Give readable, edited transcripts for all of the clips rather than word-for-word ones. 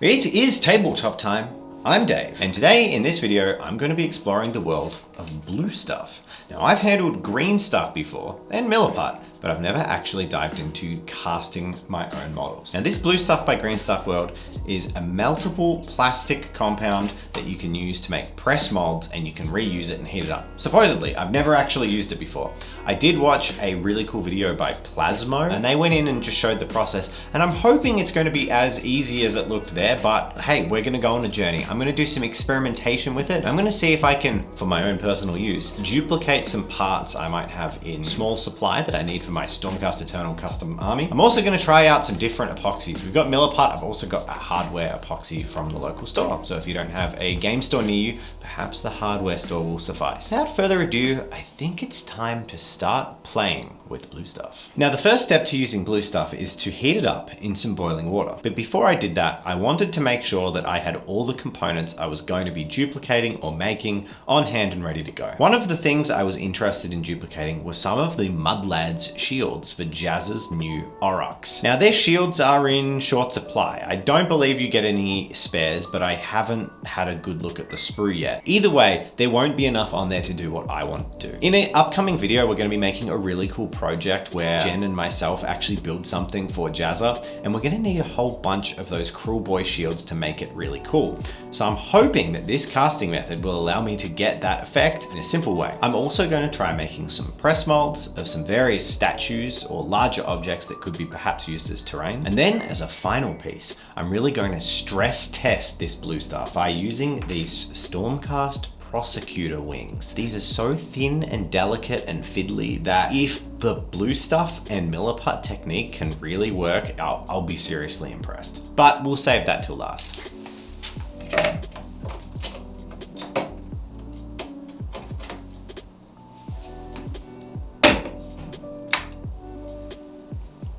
It is tabletop time. I'm Dave, and today in this video I'm going to be exploring the world of blue stuff. Now I've handled green stuff before, and Milliput, but I've never actually dived into casting my own models. Now this blue stuff by Green Stuff World is a meltable plastic compound that you can use to make press molds, and you can reuse it and heat it up. Supposedly, I've never actually used it before. I did watch a really cool video by Plasmo, and they went in and just showed the process, and I'm hoping it's going to be as easy as it looked there, but hey, we're going to go on a journey. I'm going to do some experimentation with it. I'm going to see if I can, for my own personal use, duplicate some parts I might have in small supply that I need for my Stormcast Eternal custom army. I'm also going to try out some different epoxies. We've got Milliput. I've also got a hardware epoxy from the local store. So if you don't have a game store near you, perhaps the hardware store will suffice. Without further ado, I think it's time to start playing with blue stuff. Now the first step to using blue stuff is to heat it up in some boiling water. But before I did that, I wanted to make sure that I had all the components I was going to be duplicating or making on hand and ready to go. One of the things I was interested in duplicating was some of the Mudlad's shields for Jazz's new Aurochs. Now their shields are in short supply. I don't believe you get any spares, but I haven't had a good look at the sprue yet. Either way, there won't be enough on there to do what I want to do. In an upcoming video, we're going to be making a really cool project where Jen and myself actually build something for Jazza, and we're going to need a whole bunch of those Cruel Boy shields to make it really cool. So I'm hoping that this casting method will allow me to get that effect in a simple way. I'm also going to try making some press molds of some various statues or larger objects that could be perhaps used as terrain. And then as a final piece, I'm really going to stress test this blue stuff by using these Stormcast prosecutor wings. These are so thin and delicate and fiddly that if the blue stuff and Milliput technique can really work, I'll be seriously impressed. But we'll save that till last.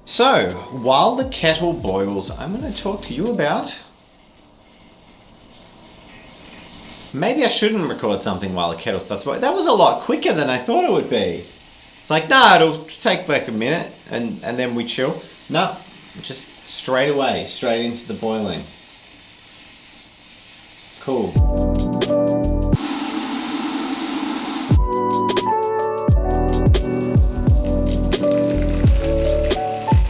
So, while the kettle boils, I'm going to talk to you about... Maybe I shouldn't record something while the kettle starts boiling. That was a lot quicker than I thought it would be. It's like, nah, it'll take like a minute and then we chill. No, just straight away, straight into the boiling. Cool.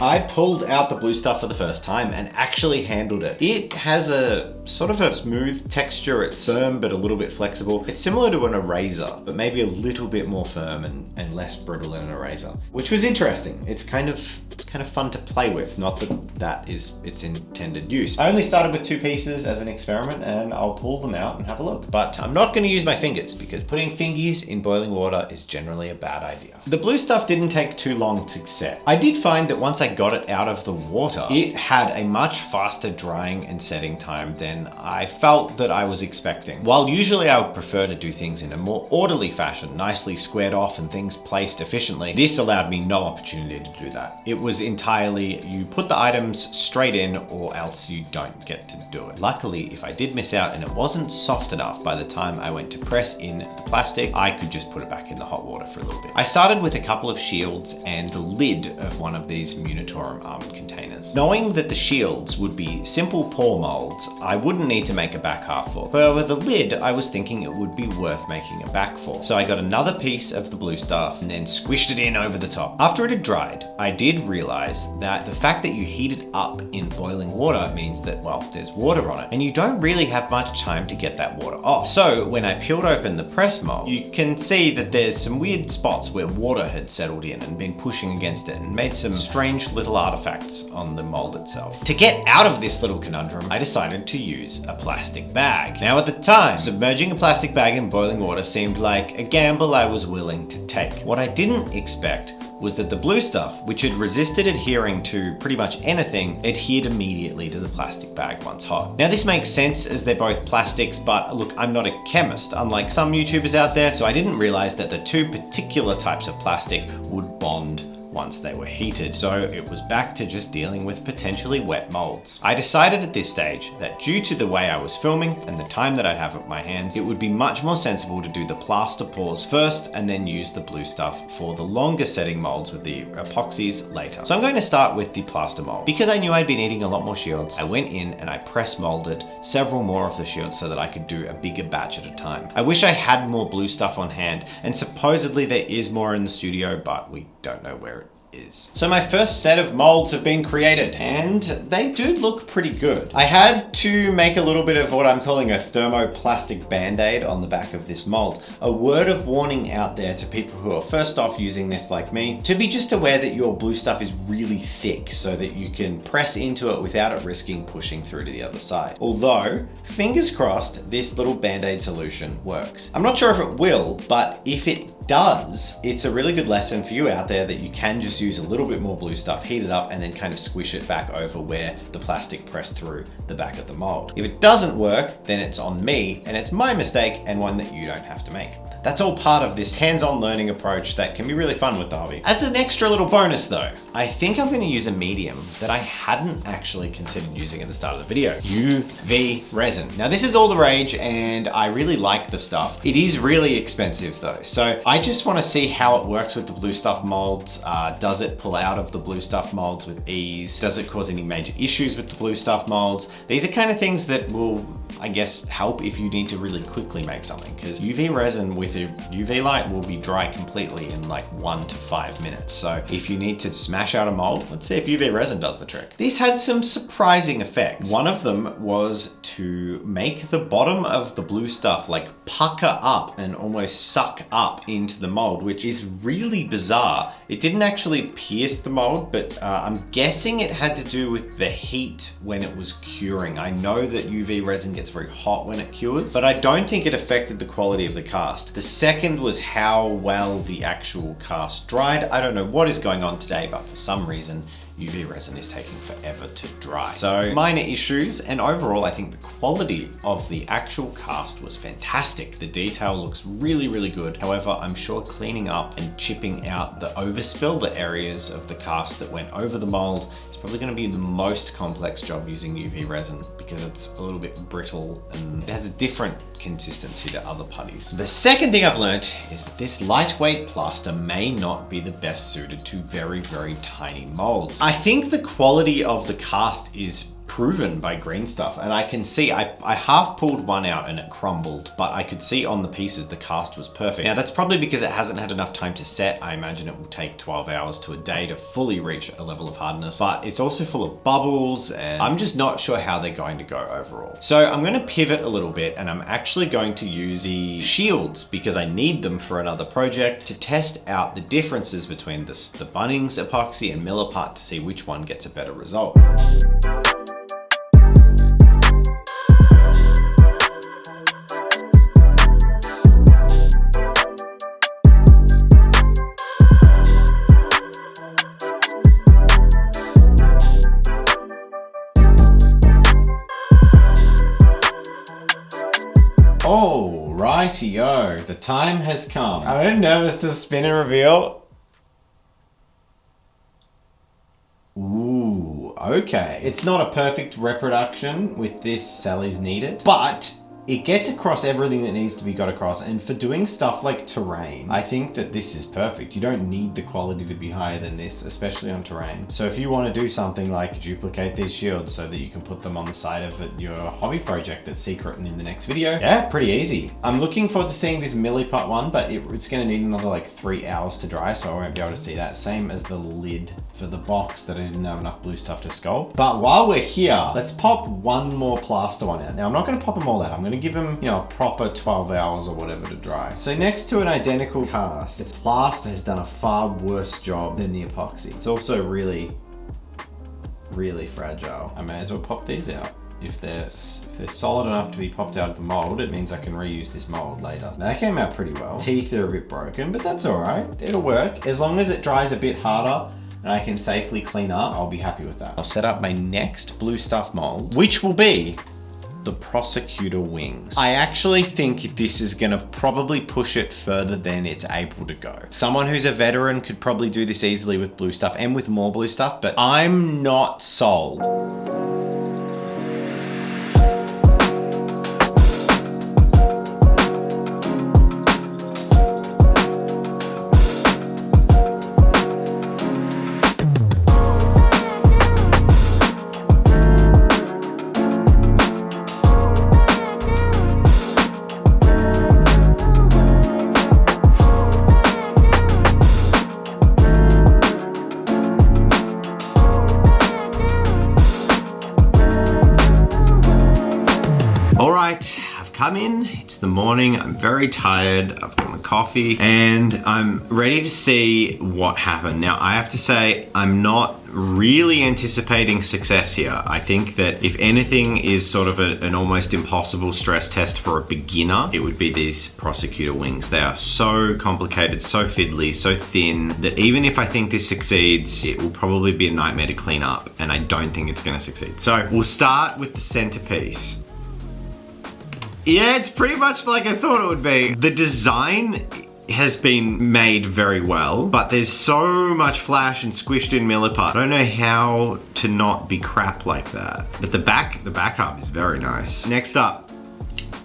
I pulled out the blue stuff for the first time and actually handled it. It has a sort of a smooth texture. It's firm, but a little bit flexible. It's similar to an eraser, but maybe a little bit more firm and less brittle than an eraser, which was interesting. It's kind of fun to play with, not that is its intended use. I only started with 2 pieces as an experiment, and I'll pull them out and have a look. But I'm not going to use my fingers because putting fingies in boiling water is generally a bad idea. The blue stuff didn't take too long to set. I did find that once I got it out of the water, it had a much faster drying and setting time than I felt that I was expecting. While usually I would prefer to do things in a more orderly fashion, nicely squared off and things placed efficiently, this allowed me no opportunity to do that. It was entirely, you put the items straight in or else you don't get to do it. Luckily, if I did miss out and it wasn't soft enough by the time I went to press in the plastic, I could just put it back in the hot water for a little bit. I started with a couple of shields and the lid of one of these Munitorum armored containers. Knowing that the shields would be simple pour molds, I wouldn't need to make a back half for. However, the lid, I was thinking it would be worth making a back for. So I got another piece of the blue stuff and then squished it in over the top. After it had dried, I did realize that the fact that you heat it up in boiling water means that, well, there's water on it and you don't really have much time to get that water off. So when I peeled open the press mold, you can see that there's some weird spots where water had settled in and been pushing against it and made some strange little artifacts on the mold itself. To get out of this little conundrum, I decided to use a plastic bag. Now at the time, submerging a plastic bag in boiling water seemed like a gamble I was willing to take. What I didn't expect was that the blue stuff, which had resisted adhering to pretty much anything, adhered immediately to the plastic bag once hot. Now this makes sense as they're both plastics, but look, I'm not a chemist, unlike some YouTubers out there, so I didn't realize that the 2 particular types of plastic would bond once they were heated. So it was back to just dealing with potentially wet molds. I decided at this stage that due to the way I was filming and the time that I'd have at my hands, it would be much more sensible to do the plaster pours first and then use the blue stuff for the longer setting molds with the epoxies later. So I'm going to start with the plaster mold. Because I knew I'd be needing a lot more shields, I went in and I press molded several more of the shields so that I could do a bigger batch at a time. I wish I had more blue stuff on hand, and supposedly there is more in the studio, but we don't know where it is. So my first set of molds have been created and they do look pretty good. I had to make a little bit of what I'm calling a thermoplastic band-aid on the back of this mold. A word of warning out there to people who are first off using this like me, to be just aware that your blue stuff is really thick so that you can press into it without it risking pushing through to the other side. Although, fingers crossed, this little band-aid solution works. I'm not sure if it will, but if it does, it's a really good lesson for you out there that you can just use a little bit more blue stuff, heat it up, and then kind of squish it back over where the plastic pressed through the back of the mold. If it doesn't work, then it's on me, and it's my mistake and one that you don't have to make. That's all part of this hands-on learning approach that can be really fun with the hobby. As an extra little bonus though, I think I'm going to use a medium that I hadn't actually considered using at the start of the video. UV resin. Now this is all the rage and I really like the stuff. It is really expensive though, so I just want to see how it works with the blue stuff molds. Does it pull out of the blue stuff molds with ease? Does it cause any major issues with the blue stuff molds? These are kind of things that will, I guess, help if you need to really quickly make something, because UV resin with a UV light will be dry completely in like 1 to 5 minutes. So if you need to smash out a mold, let's see if UV resin does the trick. These had some surprising effects. One of them was to make the bottom of the blue stuff like pucker up and almost suck up into the mold, which is really bizarre. It didn't actually pierce the mold, but I'm guessing it had to do with the heat when it was curing. I know that UV resin gets very hot when it cures, but I don't think it affected the quality of the cast. The second was how well the actual cast dried. I don't know what is going on today, but for some reason, UV resin is taking forever to dry. So minor issues, and overall I think the quality of the actual cast was fantastic. The detail looks really, really good. However, I'm sure cleaning up and chipping out the overspill, the areas of the cast that went over the mold, is probably going to be the most complex job using UV resin because it's a little bit brittle and it has a different consistency to other putties. The second thing I've learned is that this lightweight plaster may not be the best suited to very, very tiny molds. I think the quality of the cast is proven by green stuff, and I can see I half pulled one out and it crumbled, but I could see on the pieces the cast was perfect. Now that's probably because it hasn't had enough time to set. I imagine it will take 12 hours to a day to fully reach a level of hardness, but it's also full of bubbles and I'm just not sure how they're going to go overall. So I'm going to pivot a little bit and I'm actually going to use the shields because I need them for another project to test out the differences between the Bunnings epoxy and Milliput to see which one gets a better result. Oh, righty-o, the time has come. I'm nervous to spin and reveal. Ooh, okay. It's not a perfect reproduction with this Sally's needed, but it gets across everything that needs to be got across, and for doing stuff like terrain, I think that this is perfect. You don't need the quality to be higher than this, especially on terrain. So if you want to do something like duplicate these shields so that you can put them on the side of your hobby project that's secret and in the next video, yeah, pretty easy. I'm looking forward to seeing this Milliput one, but it's going to need another like 3 hours to dry, so I won't be able to see that. Same as the lid for the box that I didn't have enough blue stuff to sculpt. But while we're here, let's pop one more plaster one out. Now I'm not going to pop them all out. I'm going to give them, a proper 12 hours or whatever to dry. So next to an identical cast, the plaster has done a far worse job than the epoxy. It's also really, really fragile. I may as well pop these out. If they're solid enough to be popped out of the mold, it means I can reuse this mold later. Now, that came out pretty well. Teeth are a bit broken, but that's all right. It'll work. As long as it dries a bit harder and I can safely clean up, I'll be happy with that. I'll set up my next blue stuff mold, which will be the prosecutor wings. I actually think this is gonna probably push it further than it's able to go. Someone who's a veteran could probably do this easily with blue stuff and with more blue stuff, but I'm not sold. I've come in, it's the morning, I'm very tired, I've got my coffee, and I'm ready to see what happened. Now, I have to say, I'm not really anticipating success here. I think that if anything is sort of an almost impossible stress test for a beginner, it would be these prosecutor wings. They are so complicated, so fiddly, so thin, that even if I think this succeeds, it will probably be a nightmare to clean up, and I don't think it's gonna succeed. So we'll start with the centerpiece. Yeah, it's pretty much like I thought it would be. The design has been made very well, but there's so much flash and squished in milliput. I don't know how to not be crap like that. But the back hub is very nice. Next up,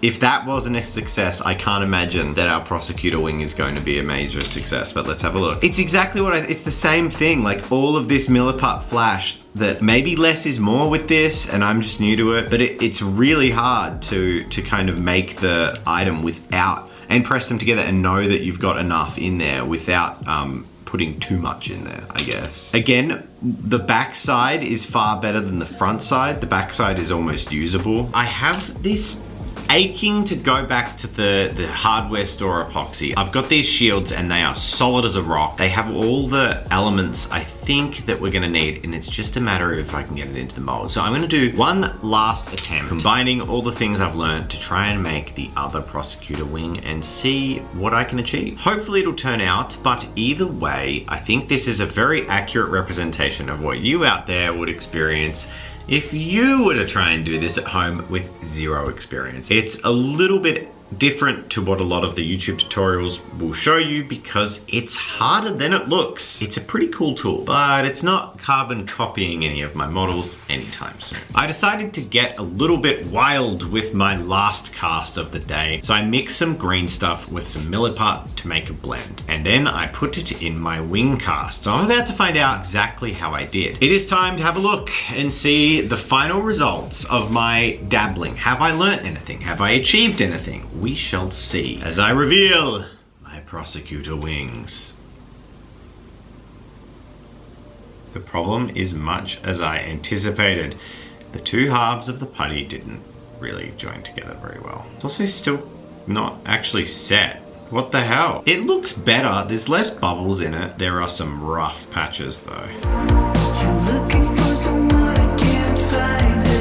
if that wasn't a success, I can't imagine that our prosecutor wing is going to be a major success, but let's have a look. It's exactly what it's the same thing, like all of this milliput flash, that maybe less is more with this, and I'm just new to it, but it's really hard to kind of make the item without, and press them together and know that you've got enough in there without putting too much in there, I guess. Again, the back side is far better than the front side. The back side is almost usable. I have this aching to go back to the hardware store epoxy. I've got these shields and they are solid as a rock. They have all the elements I think that we're gonna need, and it's just a matter of if I can get it into the mold. So I'm gonna do one last attempt, combining all the things I've learned to try and make the other prosecutor wing and see what I can achieve. Hopefully it'll turn out, but either way, I think this is a very accurate representation of what you out there would experience if you were to try and do this at home with zero experience. It's a little bit different to what a lot of the YouTube tutorials will show you because it's harder than it looks. It's a pretty cool tool, but it's not carbon copying any of my models anytime soon. I decided to get a little bit wild with my last cast of the day. So I mixed some green stuff with some milliput to make a blend. And then I put it in my wing cast. So I'm about to find out exactly how I did. It is time to have a look and see the final results of my dabbling. Have I learnt anything? Have I achieved anything? We shall see as I reveal my prosecutor wings. The problem is much as I anticipated. The two halves of the putty didn't really join together very well. It's also still not actually set. What the hell? It looks better. There's less bubbles in it. There are some rough patches though. You're looking for someone I can't find it.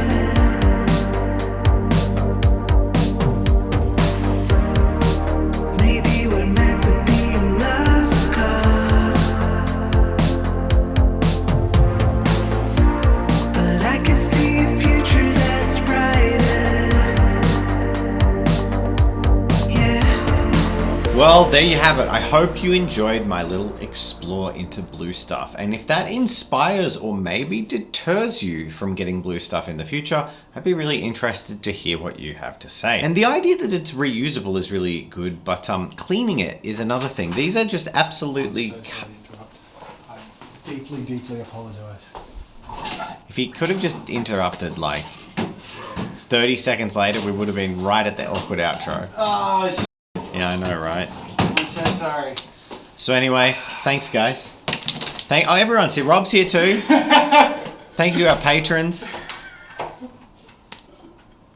Well, there you have it. I hope you enjoyed my little explore into blue stuff. And if that inspires or maybe deters you from getting blue stuff in the future, I'd be really interested to hear what you have to say. And the idea that it's reusable is really good, but cleaning it is another thing. These are just absolutely... I deeply apologize. If he could have just interrupted like 30 seconds later, we would have been right at the awkward outro. Oh, yeah, I know, right? I'm so sorry. So anyway, thanks guys. Oh, everyone's here. Rob's here too. Thank you to our patrons.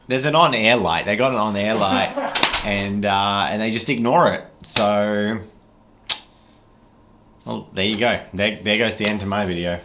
There's an on-air light. They got an on-air light, and they just ignore it. So, well, there you go. There goes the end to my video.